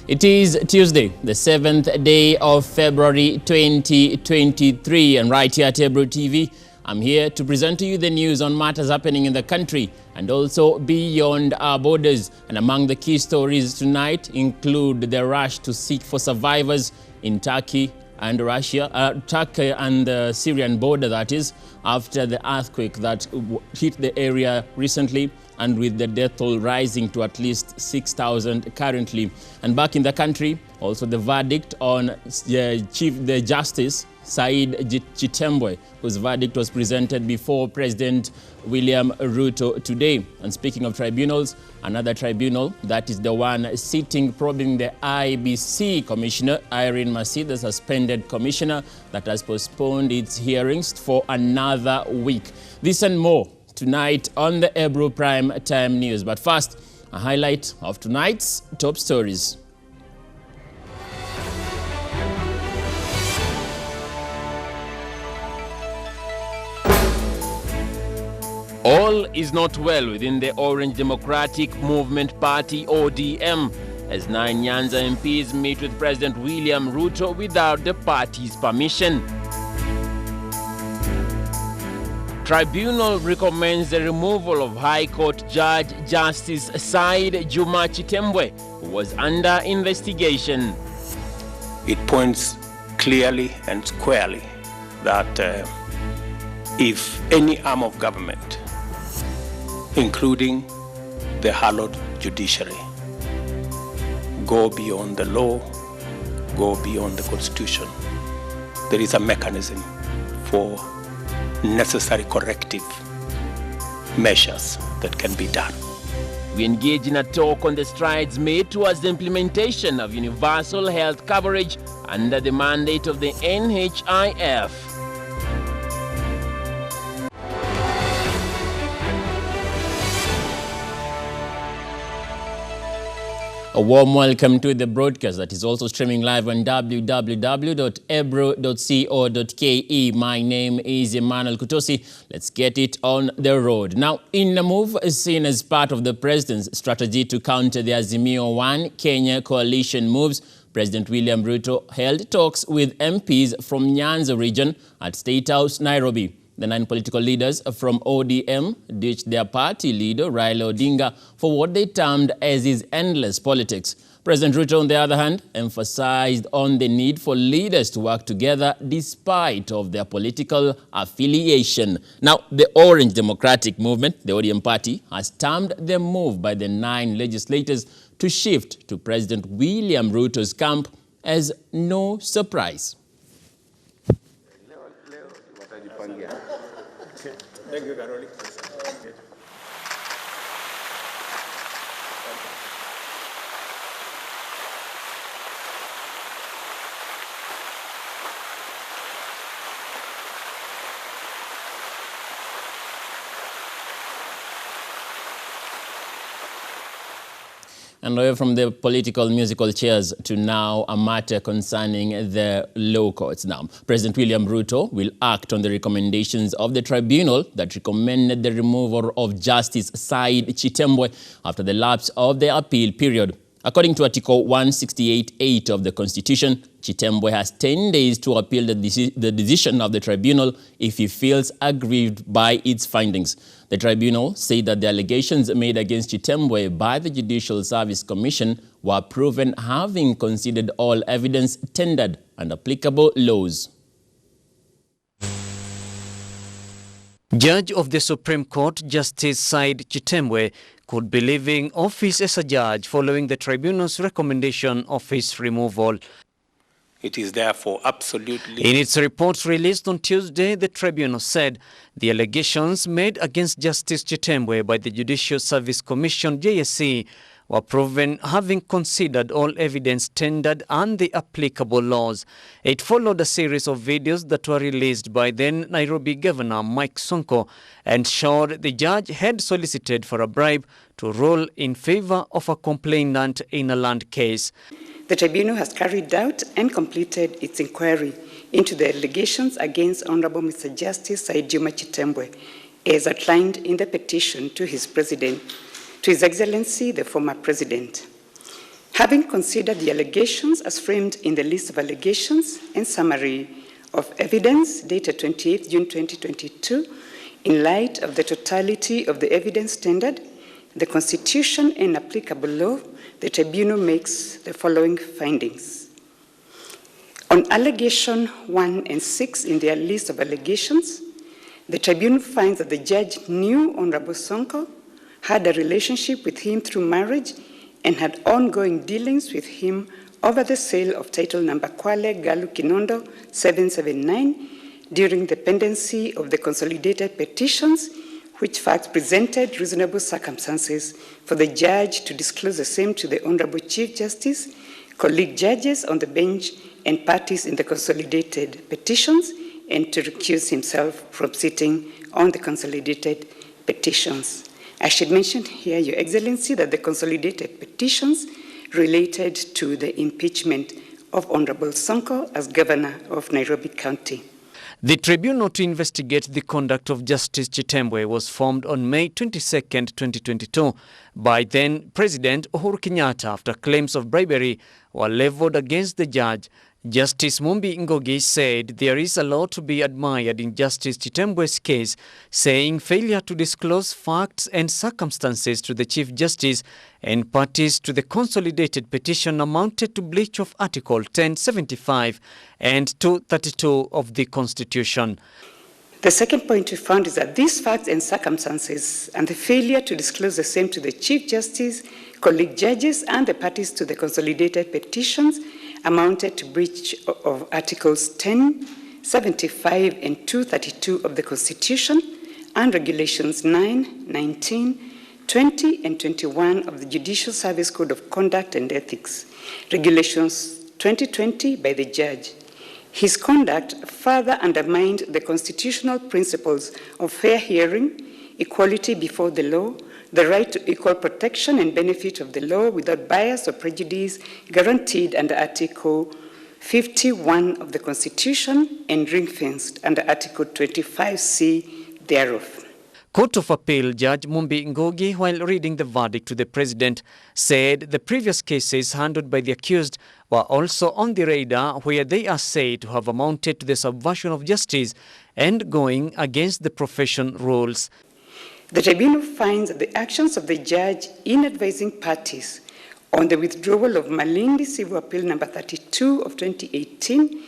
It is Tuesday, the 7th day of February 2023, and right here at Ebrutv, I'm here to present to you the news on matters happening in the country and also beyond our borders. And among the key stories tonight include the rush to seek for survivors in Turkey and Turkey and the Syrian border, that is, after the earthquake that hit the area recently, and with the death toll rising to at least 6,000 currently. And back in the country, also the verdict on the Justice Said Chitembwe, whose verdict was presented before President William Ruto today. And speaking of tribunals, another tribunal, that is the one sitting probing the IBC Commissioner, Irene Masi, the suspended commissioner, that has postponed its hearings for another week. This and more tonight on the Ebru Prime Time News. But first, a highlight of tonight's top stories. All is not well within the Orange Democratic Movement Party, ODM, as 9 Nyanza MPs meet with President William Ruto without the party's permission. Tribunal recommends the removal of High Court Judge Justice Said Chitembwe, who was under investigation. It points clearly and squarely that if any arm of government, including the hallowed judiciary, go beyond the law, go beyond the Constitution, there is a mechanism for necessary corrective measures that can be done. We engage in a talk on the strides made towards the implementation of universal health coverage under the mandate of the NHIF. A warm welcome to the broadcast that is also streaming live on www.ebru.co.ke. My name is Emmanuel Kutosi. Let's get it on the road. Now, in a move seen as part of the president's strategy to counter the Azimio One Kenya coalition moves, President William Ruto held talks with MPs from Nyanza region at State House, Nairobi. The 9 political leaders from ODM ditched their party leader, Raila Odinga, for what they termed as his endless politics. President Ruto, on the other hand, emphasized on the need for leaders to work together despite of their political affiliation. Now, the Orange Democratic Movement, the ODM party, has termed the move by the 9 legislators to shift to President William Ruto's camp as no surprise. Thank you, Caroli. And away from the political musical chairs to now a matter concerning the law courts. Now, President William Ruto will act on the recommendations of the tribunal that recommended the removal of Justice Said Chitembwe after the lapse of the appeal period. According to Article 168(8) of the Constitution, Chitembwe has 10 days to appeal the decision of the tribunal if he feels aggrieved by its findings. The tribunal said that the allegations made against Chitembwe by the Judicial Service Commission were proven having considered all evidence tendered and applicable laws. Judge of the Supreme Court, Justice Said Chitembwe, could be leaving office as a judge following the tribunal's recommendation of his removal. It is therefore absolutely... In its report released on Tuesday, the tribunal said the allegations made against Justice Chitembwe by the Judicial Service Commission, JSC, were proven having considered all evidence tendered and the applicable laws. It followed a series of videos that were released by then Nairobi Governor Mike Sonko and showed the judge had solicited for a bribe to rule in favor of a complainant in a land case. The tribunal has carried out and completed its inquiry into the allegations against Honorable Mr. Justice Said Chitembwe, as outlined in the petition to His Excellency, the former President. Having considered the allegations as framed in the list of allegations and summary of evidence dated 28 June 2022, in light of the totality of the evidence tendered, the Constitution and applicable law, the Tribunal makes the following findings. On allegation 1 and 6 in their list of allegations, the Tribunal finds that the judge knew Honorable Sonko, had a relationship with him through marriage, and had ongoing dealings with him over the sale of title number Kwale Galu Kinondo 779 during the pendency of the consolidated petitions, which facts presented reasonable circumstances for the judge to disclose the same to the Honorable Chief Justice, colleague judges on the bench, and parties in the consolidated petitions, and to recuse himself from sitting on the consolidated petitions. I should mention here, Your Excellency, that the consolidated petitions related to the impeachment of Honorable Sonko as Governor of Nairobi County. The tribunal to investigate the conduct of Justice Chitembwe was formed on May 22, 2022 by then President Uhuru Kenyatta after claims of bribery were leveled against the judge. Justice Mumbi Ngugi said there is a lot to be admired in Justice Chitembwe's case, saying failure to disclose facts and circumstances to the Chief Justice and parties to the consolidated petition amounted to breach of Article 1075 and 232 of the Constitution. The second point we found is that these facts and circumstances and the failure to disclose the same to the Chief Justice, colleague judges, and the parties to the consolidated petitions amounted to breach of Articles 10, 75, and 232 of the Constitution and Regulations 9, 19, 20, and 21 of the Judicial Service Code of Conduct and Ethics, Regulations 2020 by the judge. His conduct further undermined the constitutional principles of fair hearing, equality before the law, the right to equal protection and benefit of the law without bias or prejudice guaranteed under Article 51 of the Constitution and ring-fenced under Article 25C thereof. Court of Appeal Judge Mumbi Ngugi, while reading the verdict to the President, said the previous cases handled by the accused were also on the radar, where they are said to have amounted to the subversion of justice and going against the profession rules. The tribunal finds that the actions of the judge in advising parties on the withdrawal of Malindi Civil Appeal number 32 of 2018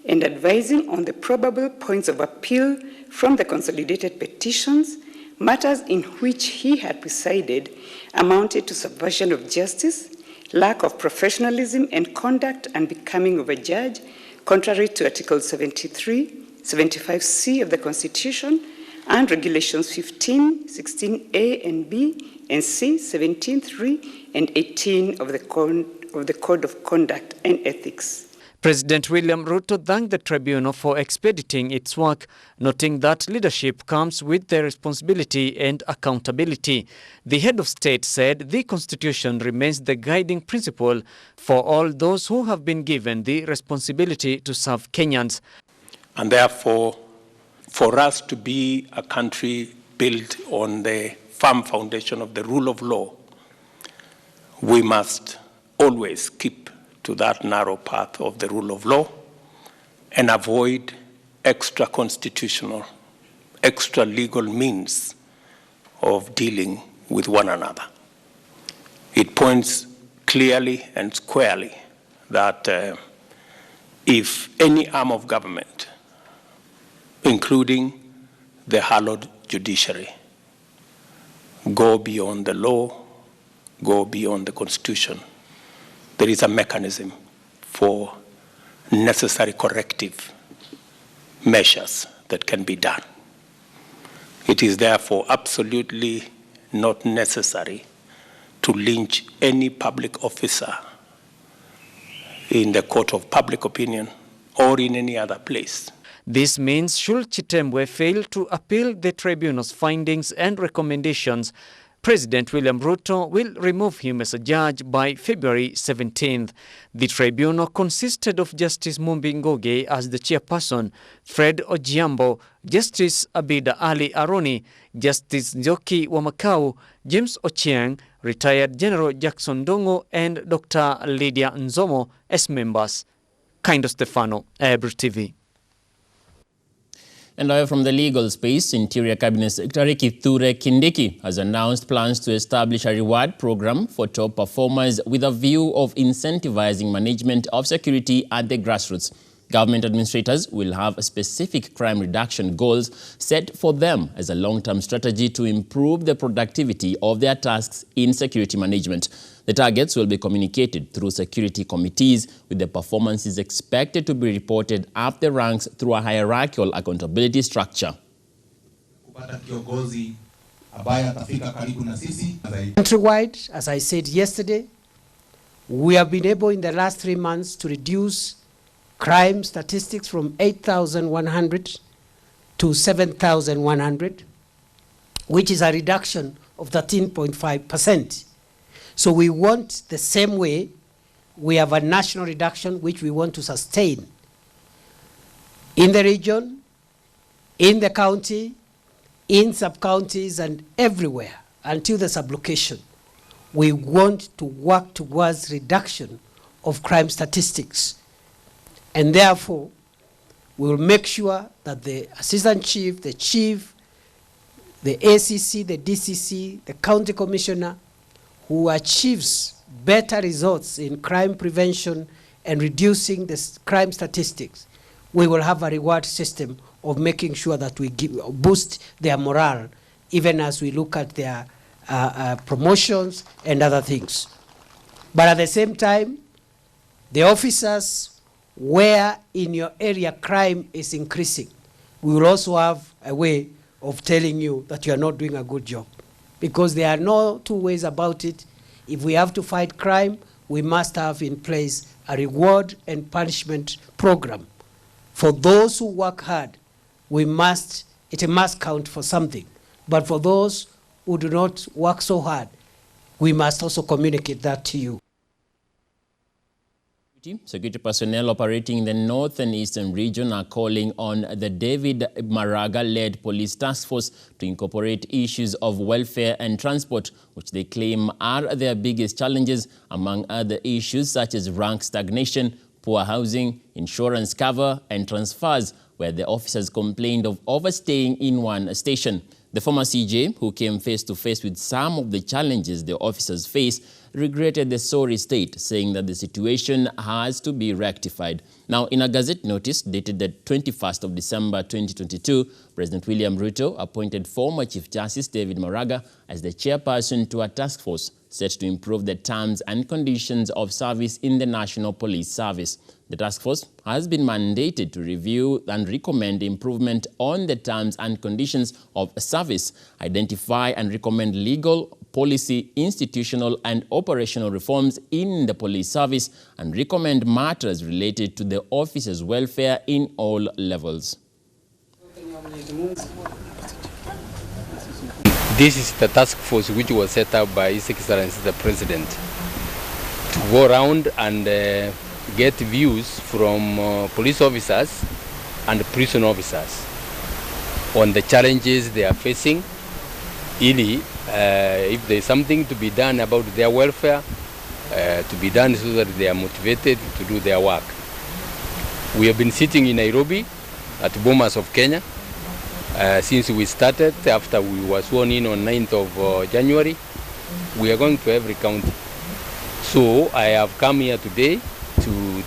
and advising on the probable points of appeal from the consolidated petitions, matters in which he had presided, amounted to subversion of justice, lack of professionalism and conduct unbecoming of a judge, contrary to Article 73, 75C of the Constitution, and Regulations 15, 16A and B, and C, 17, 3, and 18 of the Code of Conduct and Ethics. President William Ruto thanked the tribunal for expediting its work, noting that leadership comes with the responsibility and accountability. The head of state said the Constitution remains the guiding principle for all those who have been given the responsibility to serve Kenyans. And therefore, for us to be a country built on the firm foundation of the rule of law, we must always keep to that narrow path of the rule of law and avoid extra-constitutional, extra-legal means of dealing with one another. It points clearly and squarely that if any arm of government, including the hallowed judiciary, go beyond the law, go beyond the Constitution, there is a mechanism for necessary corrective measures that can be done. It is therefore absolutely not necessary to lynch any public officer in the court of public opinion or in any other place. This means should Chitembwe fail to appeal the tribunal's findings and recommendations, President William Ruto will remove him as a judge by February 17th. The tribunal consisted of Justice Mumbi Ngugi as the chairperson, Fred Ojiambo, Justice Abida Ali Aroni, Justice Njoki Wamakau, James Ochieng, retired General Jackson Dongo, and Dr. Lydia Nzomo as members. Kind Stefano, Ebrutv. And away from the legal space, Interior Cabinet Secretary Kithure Kindiki has announced plans to establish a reward program for top performers with a view of incentivizing management of security at the grassroots. Government administrators will have specific crime reduction goals set for them as a long-term strategy to improve the productivity of their tasks in security management. The targets will be communicated through security committees, with the performances expected to be reported up the ranks through a hierarchical accountability structure. Countrywide, as I said yesterday, we have been able in the last 3 months to reduce crime statistics from 8,100 to 7,100, which is a reduction of 13.5%. So we want the same way. We have a national reduction which we want to sustain in the region, in the county, in sub-counties and everywhere until the sublocation. We want to work towards reduction of crime statistics. And therefore, we will make sure that the assistant chief, the chief, the ACC, the DCC, the county commissioner, who achieves better results in crime prevention and reducing the crime statistics, we will have a reward system of making sure that we boost their morale, even as we look at their promotions and other things. But at the same time, the officers where in your area crime is increasing, we will also have a way of telling you that you are not doing a good job. Because there are no two ways about it. If we have to fight crime, we must have in place a reward and punishment program. For those who work hard, it must count for something. But for those who do not work so hard, we must also communicate that to you. Security personnel operating in the North and Eastern region are calling on the David Maraga-led police task force to incorporate issues of welfare and transport, which they claim are their biggest challenges, among other issues such as rank stagnation, poor housing, insurance cover, and transfers, where the officers complained of overstaying in one station. The former CJ, who came face-to-face with some of the challenges the officers face, regretted the sorry state, saying that the situation has to be rectified. Now, in a Gazette notice dated the 21st of December 2022, President William Ruto appointed former Chief Justice David Maraga as the chairperson to a task force set to improve the terms and conditions of service in the National Police Service. The task force has been mandated to review and recommend improvement on the terms and conditions of service, identify and recommend legal, policy, institutional and operational reforms in the police service, and recommend matters related to the officers' welfare in all levels. This is the task force which was set up by His Excellency the President to go around and get views from police officers and prison officers on the challenges they are facing, if there is something to be done about their welfare, to be done so that they are motivated to do their work. We have been sitting in Nairobi at Bomas of Kenya since we started, after we were sworn in on 9th of January. We are going to every county. So I have come here today to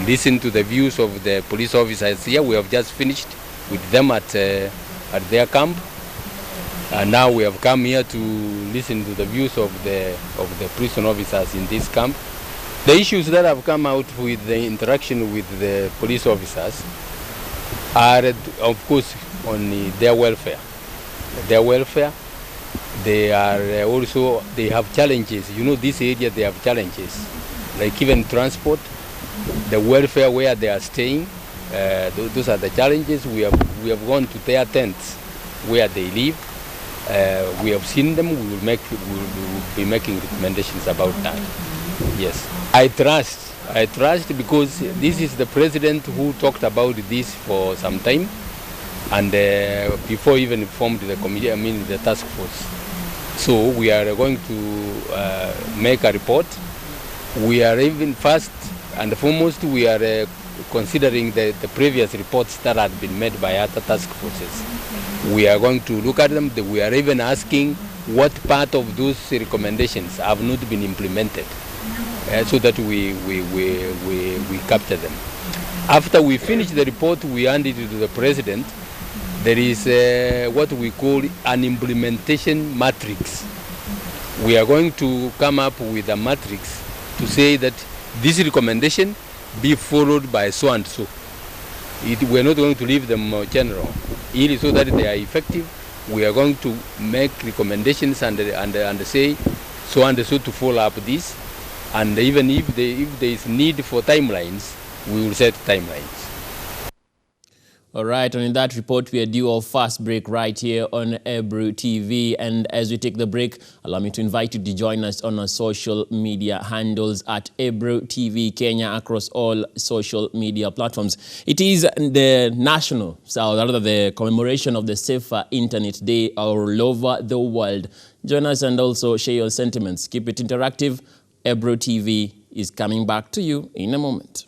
listen to the views of the police officers here. We have just finished with them at their camp. And now we have come here to listen to the views of the prison officers in this camp. The issues that have come out with the interaction with the police officers are, of course, on their welfare. Their welfare, they are also, they have challenges. You know, this area, they have challenges, like even transport, the welfare where they are staying. Those are the challenges. We have gone to their tents where they live. We have seen them. We will be making recommendations about that. Yes, I trust because this is the president who talked about this for some time, and before even formed the committee, the task force. So we are going to make a report. We are even first and foremost, we are considering the previous reports that had been made by other task forces. We are going to look at them. We are even asking what part of those recommendations have not been implemented so that we capture them. After we finish the report, we hand it to the President. There is what we call an implementation matrix. We are going to come up with a matrix to say that this recommendation be followed by so and so. We're not going to leave them general. It is so that they are effective. We are going to make recommendations and say so and so to follow up this. And even if there is need for timelines, we will set timelines. All right, and in that report, we are due our first break right here on Ebrutv. And as we take the break, allow me to invite you to join us on our social media handles at Ebrutv Kenya across all social media platforms. It is the national, so rather the commemoration of the Safer Internet Day all over the world. Join us and also share your sentiments. Keep it interactive. Ebrutv is coming back to you in a moment.